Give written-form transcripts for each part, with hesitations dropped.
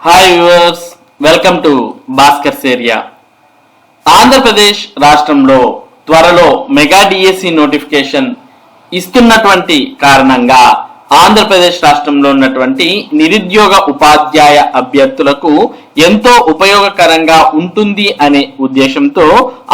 Hi viewers, welcome to Bhaskar's area. Andhra Pradesh రాష్ట్రంలో త్వరలో mega DSC notification ఇస్తున్నటువంటి కారణంగా ఆంధ్రప్రదేశ్ రాష్ట్రంలో ఉన్నటువంటి నిరుద్యోగ ఉపాధ్యాయ అభ్యర్థులకు ఎంతో ఉపయోగకరంగా ఉంటుంది అనే ఉద్దేశంతో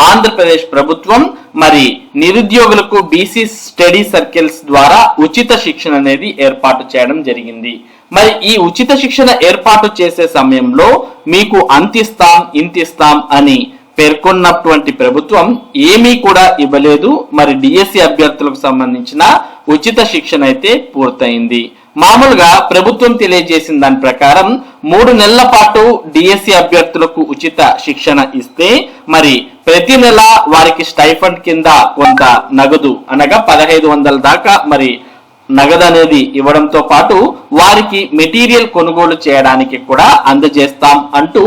ఆంధ్రప్రదేశ్ ప్రభుత్వం మరి నిరుద్యోగులకు బీసీ స్టడీ సర్కిల్స్ ద్వారా ఉచిత శిక్షణ అనేది ఏర్పాటు చేయడం జరిగింది. మరి ఈ ఉచిత శిక్షణ ఏర్పాటు చేసే సమయంలో మీకు అంతిస్తాం ఇంతిస్తాం అని పేర్కొన్నటువంటి ప్రభుత్వం ఏమీ కూడా ఇవ్వలేదు. మరి డిఎస్సి అభ్యర్థులకు సంబంధించిన ఉచిత శిక్షణ అయితే పూర్తయింది. మామూలుగా ప్రభుత్వం తెలియజేసిన దాని ప్రకారం 3 నెలల పాటు డిఎస్సి అభ్యర్థులకు ఉచిత శిక్షణ ఇస్తే మరి ప్రతి నెల వారికి స్టైఫండ్ కింద కొంత నగదు అనగా 1500 దాకా మరి నగదు అనేది ఇవ్వడంతో పాటు వారికి మెటీరియల్ కొనుగోలు చేయడానికి కూడా అందజేస్తాం అంటూ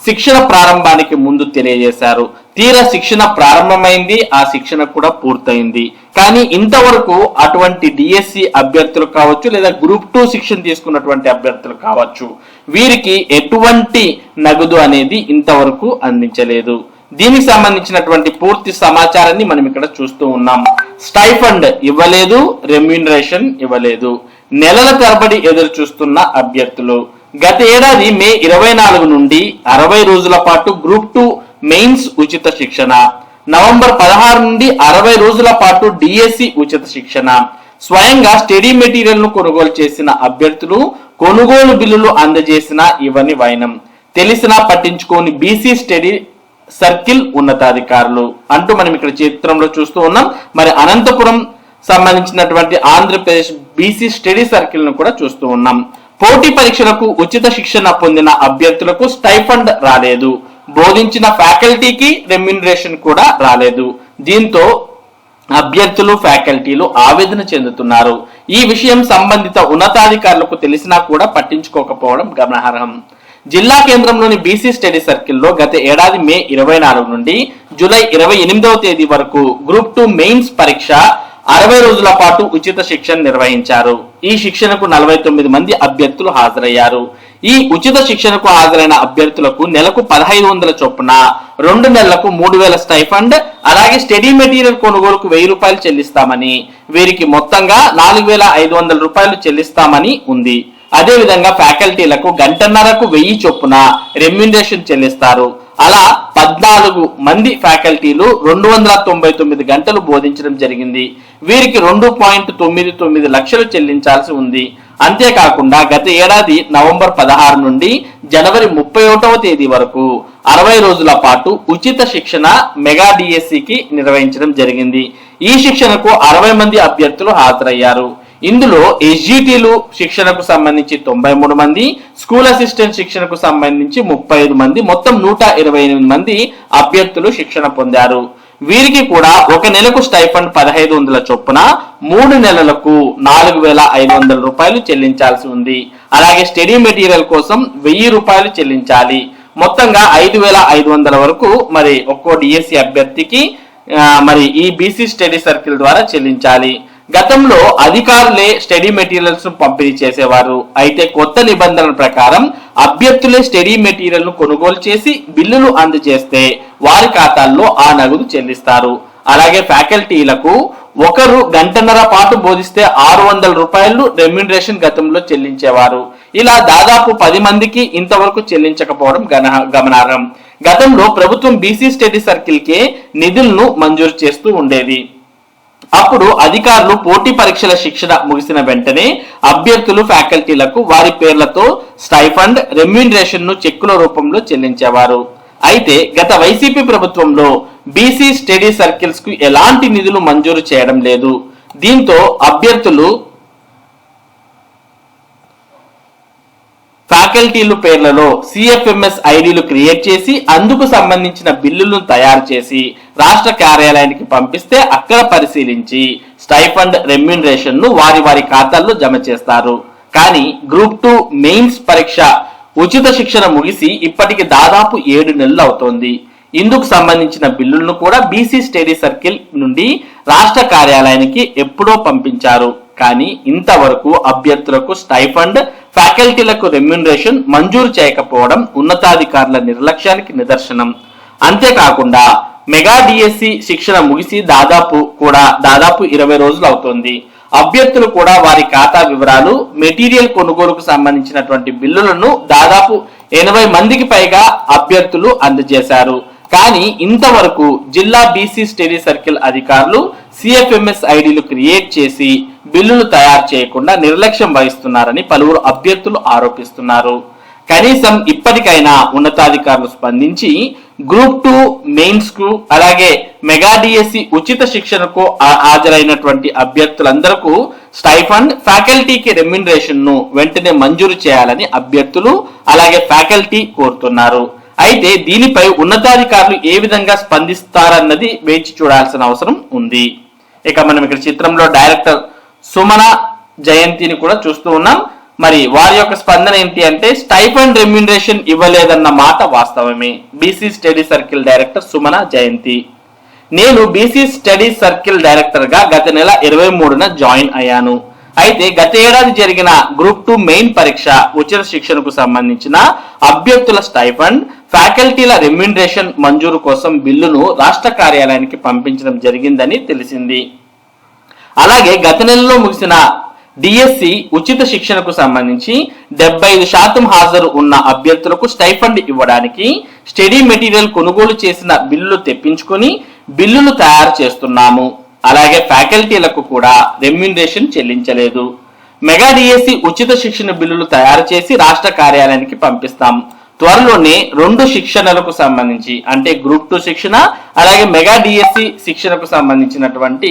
శిక్షణ ప్రారంభానికి ముందు తెలియజేశారు. తీరా శిక్షణ ప్రారంభమైంది, ఆ శిక్షణ కూడా పూర్తయింది. కానీ ఇంతవరకు అటువంటి డిఎస్సి అభ్యర్థులు కావచ్చు లేదా గ్రూప్ 2 శిక్షణ తీసుకున్నటువంటి అభ్యర్థులు కావచ్చు, వీరికి ఎటువంటి నగదు అనేది ఇంతవరకు అందించలేదు. దీనికి సంబంధించినటువంటి పూర్తి సమాచారాన్ని మనం ఇక్కడ చూస్తూ ఉన్నాం. స్టైఫండ్ ఇవ్వలేదు, రెమ్యూనరేషన్ ఇవ్వలేదు. నెలల తరబడి ఎదురు చూస్తున్న అభ్యర్థులు గత ఏడాది మే 24 నుండి 60 రోజుల పాటు గ్రూప్ 2 మెయిన్స్ ఉచిత శిక్షణ, నవంబర్ 16 నుండి 60 రోజుల పాటు డిఎస్సి ఉచిత శిక్షణ, స్వయంగా స్టడీ మెటీరియల్ ను కొనుగోలు చేసిన అభ్యర్థులు కొనుగోలు బిల్లులు అందజేసిన ఇవన్నీ వైనం తెలిసినా పట్టించుకోని బీసీ స్టడీ సర్కిల్ ఉన్నతాధికారులు అంటూ మనం ఇక్కడ చిత్రంలో చూస్తూ ఉన్నాం. మరి అనంతపురం సంబంధించినటువంటి ఆంధ్రప్రదేశ్ బీసీ స్టడీ సర్కిల్ ను కూడా చూస్తూ ఉన్నాం. పోటీ పరీక్షలకు ఉచిత శిక్షణ పొందిన అభ్యర్థులకు స్టైఫండ్ రాలేదు, బోధించిన ఫ్యాకల్టీకి రెమ్యూనరేషన్ కూడా రాలేదు. దీంతో అభ్యర్థులు ఫ్యాకల్టీలు ఆవేదన చెందుతున్నారు. ఈ విషయం సంబంధిత ఉన్నతాధికారులకు తెలిసినా కూడా పట్టించుకోకపోవడం గమనార్హం. జిల్లా కేంద్రంలోని బీసీ స్టడీ సర్కిల్లో గత ఏడాది మే 24 నుండి జూలై 28వ తేదీ వరకు గ్రూప్ 2 మెయిన్స్ పరీక్ష 60 రోజుల పాటు ఉచిత శిక్షణ నిర్వహించారు. ఈ శిక్షణకు 49 మంది అభ్యర్థులు హాజరయ్యారు. ఈ ఉచిత శిక్షణకు హాజరైన అభ్యర్థులకు నెలకు 1500 చొప్పున 2 నెలలకు 3000 స్టైఫండ్, అలాగే స్టడీ మెటీరియల్ కొనుగోలుకు 1000 రూపాయలు చెల్లిస్తామని, వీరికి మొత్తంగా 4500 రూపాయలు చెల్లిస్తామని ఉంది. అదే విధంగా ఫ్యాకల్టీలకు గంటన్నరకు 1000 చొప్పున రెమ్యూనరేషన్ చెల్లిస్తారు. అలా 14 మంది ఫ్యాకల్టీలు 299 గంటలు బోధించడం జరిగింది. వీరికి 2.99 లక్షలు చెల్లించాల్సి ఉంది. అంతేకాకుండా గత ఏడాది నవంబర్ 16 నుండి జనవరి 31వ తేదీ వరకు 60 రోజుల పాటు ఉచిత శిక్షణ మెగా డిఎస్సికి నిర్వహించడం జరిగింది. ఈ శిక్షణకు 60 మంది అభ్యర్థులు హాజరయ్యారు. ఇందులో ఎస్జిటిలు శిక్షణకు సంబంధించి 93 మంది, స్కూల్ అసిస్టెంట్ శిక్షణకు సంబంధించి 35 మంది, మొత్తం 128 మంది అభ్యర్థులు శిక్షణ పొందారు. వీరికి కూడా ఒక నెలకు స్టైఫండ్ 1500 చొప్పున 3 నెలలకు 4500 రూపాయలు చెల్లించాల్సి ఉంది. అలాగే స్టడీ మెటీరియల్ కోసం 1000 రూపాయలు చెల్లించాలి. మొత్తంగా 5500 వరకు మరి ఒక్కో డిఎస్సి అభ్యర్థికి మరి ఈ బీసీ స్టడీ సర్కిల్ ద్వారా చెల్లించాలి. గతంలో అధికారులే స్టడీ మెటీరియల్స్ ను పంపిణీ చేసేవారు. అయితే కొత్త నిబంధనల ప్రకారం అభ్యర్థులే స్టడీ మెటీరియల్ ను కొనుగోలు చేసి బిల్లులు అందజేస్తే వారి ఖాతాల్లో ఆ నగదు చెల్లిస్తారు. అలాగే ఫ్యాకల్టీలకు ఒకరు గంటన్నర పాటు బోధిస్తే 600 రూపాయలు రెమ్యూనరేషన్ గతంలో చెల్లించేవారు. ఇలా దాదాపు 10 మందికి ఇంతవరకు చెల్లించకపోవడం గమనార్హం. గతంలో ప్రభుత్వం బీసీ స్టడీ సర్కిల్ కే నిధులను మంజూరు చేస్తూ ఉండేది. అప్పుడు అధికారులు పోటీ పరీక్షల శిక్షణ ముగిసిన వెంటనే అభ్యర్థులు ఫ్యాకల్టీలకు వారి పేర్లతో స్టైఫండ్, రెమ్యూనరేషన్ ను చెక్కుల రూపంలో చెల్లించేవారు. అయితే గత వైసీపీ ప్రభుత్వంలో బీసీ స్టడీ సర్కిల్స్ కు ఎలాంటి నిధులు మంజూరు చేయడం లేదు. దీంతో అభ్యర్థులు ఫ్యాకల్టీలు పేర్లలో సిఎఫ్ఎంఎస్ ఐడీలు క్రియేట్ చేసి అందుకు సంబంధించిన బిల్లులను తయారు చేసి రాష్ట్ర కార్యాలయానికి పంపిస్తే అక్కడ పరిశీలించి స్టైఫండ్, రెమ్యూనరేషన్ ను వారి వారి ఖాతాల్లో జమ చేస్తారు. కానీ గ్రూప్ 2 మెయిన్స్ పరీక్ష ఉచిత శిక్షణ ముగిసి ఇప్పటికి దాదాపు 7 నెలలు అవుతోంది. ఇందుకు సంబంధించిన బిల్లులను కూడా బీసీ స్టడీ సర్కిల్ నుండి రాష్ట్ర కార్యాలయానికి ఎప్పుడో పంపించారు. కానీ ఇంతవరకు అభ్యర్థులకు స్టైఫండ్ ఫ్యాకల్టీలకు రెమ్యూనరేషన్ మంజూరు చేయకపోవడం ఉన్నతాధికారుల నిర్లక్ష్యానికి నిదర్శనం. అంతేకాకుండా మెగా డిఎస్సి శిక్షణ ముగిసి దాదాపు 20 రోజులు అవుతోంది. అభ్యర్థులు కూడా వారి ఖాతా వివరాలు, మెటీరియల్ కొనుగోలుకు సంబంధించినటువంటి బిల్లులను దాదాపు 80 మందికి పైగా అభ్యర్థులు అందజేశారు. కానీ ఇంతవరకు జిల్లా బీసీ స్టడీ సర్కిల్ అధికారులు సిఎఫ్ఎంఎస్ ఐడీలు క్రియేట్ చేసి బిల్లులు తయారు చేయకుండా నిర్లక్ష్యం వహిస్తున్నారని పలువురు అభ్యర్థులు ఆరోపిస్తున్నారు. కనీసం ఇప్పటికైనా ఉన్నతాధికారులు స్పందించి గ్రూప్ 2 మెయిన్స్ కు అలాగే మెగా డిఎస్సి ఉచిత శిక్షణకు హాజరైనటువంటి అభ్యర్థులందరకు స్టైఫండ్, ఫ్యాకల్టీకి రెమ్యూనరేషన్ ను వెంటనే మంజూరు చేయాలని అభ్యర్థులు అలాగే ఫ్యాకల్టీ కోరుతున్నారు. అయితే దీనిపై ఉన్నతాధికారులు ఏ విధంగా స్పందిస్తారన్నది వేచి చూడాల్సిన అవసరం ఉంది. ఇక మనం ఇక్కడ చిత్రంలో డైరెక్టర్ సుమన జయంతిని కూడా చూస్తూ ఉన్నాం. మరి వారి యొక్క స్పందన ఏంటి అంటే, స్టైఫండ్ రెమ్యూనరేషన్ ఇవ్వలేదన్న మాట వాస్తవమే. BC study circle director Sumana Jayanthi: నేను బీసీ స్టడీ సర్కిల్ డైరెక్టర్ గా గత నెల 23న జాయిన్ అయ్యాను. అయితే గత ఏడాది జరిగిన గ్రూప్ 2 మెయిన్ పరీక్ష ఉచిత శిక్షణకు సంబంధించిన అభ్యర్థుల స్టైఫండ్, ఫ్యాకల్టీల రెమ్యూనరేషన్ మంజూరు కోసం బిల్లును రాష్ట్ర కార్యాలయానికి పంపించడం జరిగిందని తెలిసింది. అలాగే గత నెలలో ముగిసిన డిఎస్సి ఉచిత శిక్షణకు సంబంధించి 75% హాజరు ఉన్న అభ్యర్థులకు స్టైఫండ్ ఇవ్వడానికి స్టడీ మెటీరియల్ కొనుగోలు చేసిన బిల్లులు తెప్పించుకొని బిల్లులు తయారు చేస్తున్నాము. అలాగే ఫ్యాకల్టీలకు కూడా రెమ్యూనరేషన్ చెల్లించలేదు. మెగా డిఎస్సి ఉచిత శిక్షణ బిల్లులు తయారు చేసి రాష్ట్ర కార్యాలయానికి పంపిస్తాం. త్వరలోనే 2 శిక్షణలకు సంబంధించి అంటే గ్రూప్ 2 శిక్షణ అలాగే మెగా డిఎస్సి శిక్షణకు సంబంధించినటువంటి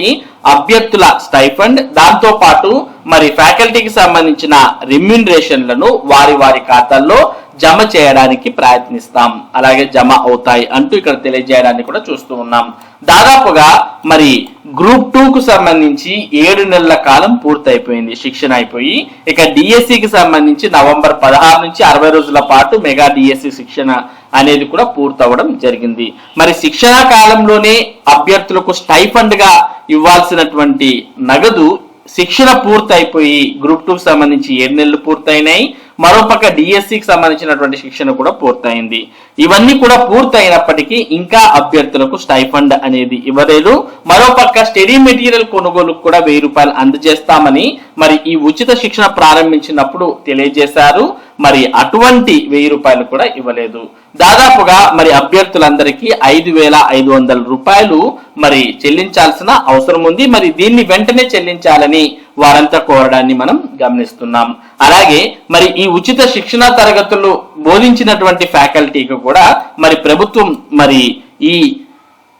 అభ్యర్థుల స్టైఫండ్, దాంతో పాటు మరి ఫ్యాకల్టీకి సంబంధించిన రెమ్యూనరేషన్లను వారి ఖాతాల్లో జమ చేయడానికి ప్రయత్నిస్తాం. అలాగే జమ అవుతాయి అంటూ ఇక్కడ తెలియజేయడానికి కూడా చూస్తూ ఉన్నాం. దాదాపుగా మరి గ్రూప్ 2కు సంబంధించి 7 నెలల కాలం పూర్తయిపోయింది శిక్షణ అయిపోయి. ఇక డిఎస్సికి సంబంధించి నవంబర్ 16 నుంచి 60 రోజుల పాటు మెగా డిఎస్సి శిక్షణ అనేది కూడా పూర్తవడం జరిగింది. మరి శిక్షణ కాలంలోనే అభ్యర్థులకు స్టైఫండ్ గా ఇవ్వాల్సినటువంటి నగదు శిక్షణ పూర్తయిపోయి గ్రూప్ 2కు సంబంధించి 7 నెలలు పూర్తయినాయి. మరోపక్క డిఎస్సికి సంబంధించినటువంటి శిక్షణ కూడా పూర్తయింది. ఇవన్నీ కూడా పూర్తయినప్పటికీ ఇంకా అభ్యర్థులకు స్టైఫండ్ అనేది ఇవ్వలేదు. మరోపక్క స్టడీ మెటీరియల్ కొనుగోలుకు కూడా 1000 రూపాయలు అందజేస్తామని మరి ఈ ఉచిత శిక్షణ ప్రారంభించినప్పుడు తెలియజేశారు. మరి అటువంటి 1000 రూపాయలు కూడా ఇవ్వలేదు. దాదాపుగా మరి అభ్యర్థులందరికీ 5500 రూపాయలు మరి చెల్లించాల్సిన అవసరం ఉంది. మరి దీన్ని వెంటనే చెల్లించాలని వారంతా కోరడాన్ని మనం గమనిస్తున్నాం. అలాగే మరి ఈ ఉచిత శిక్షణ తరగతులు బోధించినటువంటి ఫ్యాకల్టీకి కూడా మరి ప్రభుత్వం మరి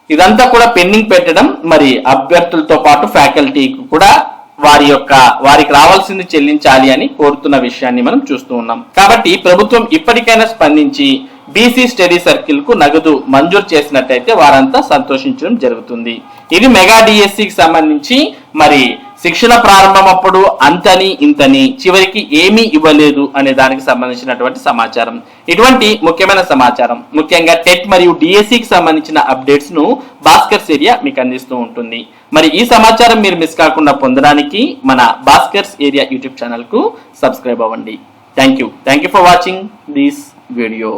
ఇదంతా కూడా పెండింగ్ పెట్టడం, మరి అభ్యర్థులతో పాటు ఫ్యాకల్టీకి కూడా వారికి రావాల్సింది చెల్లించాలి అని కోరుతున్న విషయాన్ని మనం చూస్తూ ఉన్నాం. కాబట్టి ప్రభుత్వం ఇప్పటికైనా స్పందించి బీసీ స్టడీ సర్కిల్ కు నగదు మంజూరు చేసినట్టయితే వారంతా సంతోషించడం జరుగుతుంది. ఇది మెగా డిఎస్సికి సంబంధించి మరి శిక్షణ ప్రారంభమప్పుడు అంతని ఇంతని చివరికి ఏమీ ఇవ్వలేదు అనే దానికి సంబంధించినటువంటి సమాచారం. ఇటువంటి ముఖ్యమైన సమాచారం ముఖ్యంగా టెట్ మరియు డిఎస్సికి సంబంధించిన అప్డేట్స్ ను భాస్కర్స్ ఏరియా మీకు అందిస్తూ ఉంటుంది. మరి ఈ సమాచారం మీరు మిస్ కాకుండా పొందడానికి మన భాస్కర్స్ ఏరియా యూట్యూబ్ ఛానల్ కు సబ్స్క్రైబ్ అవ్వండి. Thank you for watching this video.